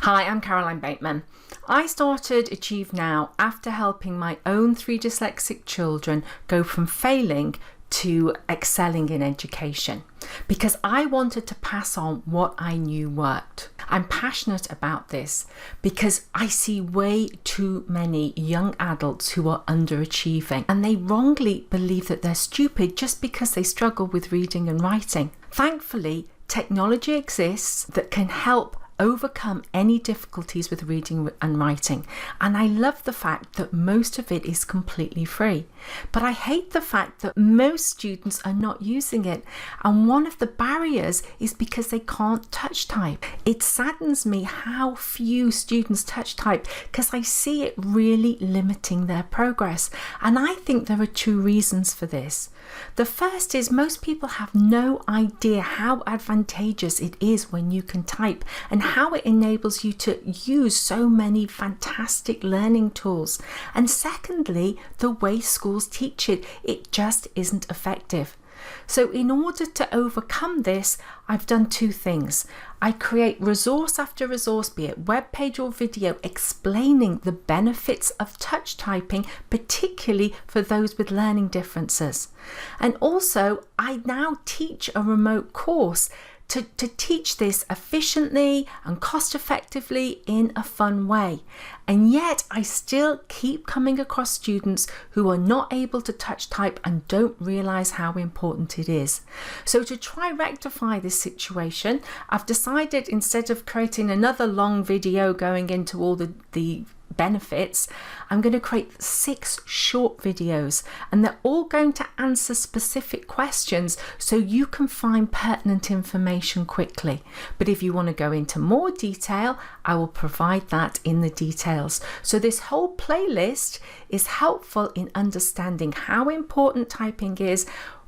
Hi, I'm Caroline Bateman. I started Achieve Now after helping my own 3 dyslexic children go from failing to excelling in education because I wanted to pass on what I knew worked. I'm passionate about this because I see way too many young adults who are underachieving and they wrongly believe that they're stupid just because they struggle with reading and writing. Thankfully, technology exists that can help overcome any difficulties with reading and writing, and I love the fact that most of it is completely free. But I hate the fact that most students are not using it, and one of the barriers is because they can't touch type. It saddens me how few students touch type because I see it really limiting their progress, and I think there are 2 reasons for this. The first is most people have no idea how advantageous it is when you can type and how it enables you to use so many fantastic learning tools. And secondly, the way schools teach it, it just isn't effective. So in order to overcome this, I've done 2 things. I create resource after resource, be it web page or video, explaining the benefits of touch typing, particularly for those with learning differences. And also, I now teach a remote course to teach this efficiently and cost effectively in a fun way. And yet I still keep coming across students who are not able to touch type and don't realize how important it is. So to try rectify this situation, I've decided instead of creating another long video going into all the benefits, I'm going to create 6 short videos, and they're all going to answer specific questions so you can find pertinent information quickly. But if you want to go into more detail, I will provide that in the details. So this whole playlist is helpful in understanding how important typing is,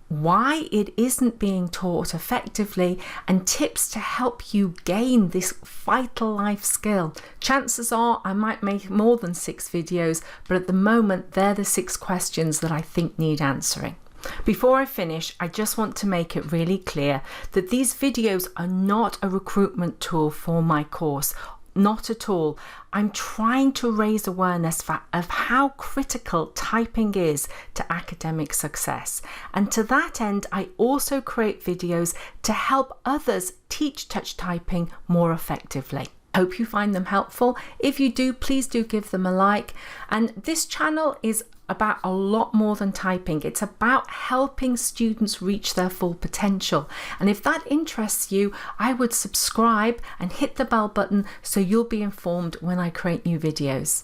why it isn't being taught effectively, and tips to help you gain this vital life skill. Chances are I might make more than 6 videos, but at the moment they're the 6 questions that I think need answering. Before I finish, I just want to make it really clear that these videos are not a recruitment tool for my course. Not at all. I'm trying to raise awareness of how critical typing is to academic success. And to that end, I also create videos to help others teach touch typing more effectively. Hope you find them helpful. If you do, please do give them a like. And this channel is about a lot more than typing. It's about helping students reach their full potential. And if that interests you, I would subscribe and hit the bell button so you'll be informed when I create new videos.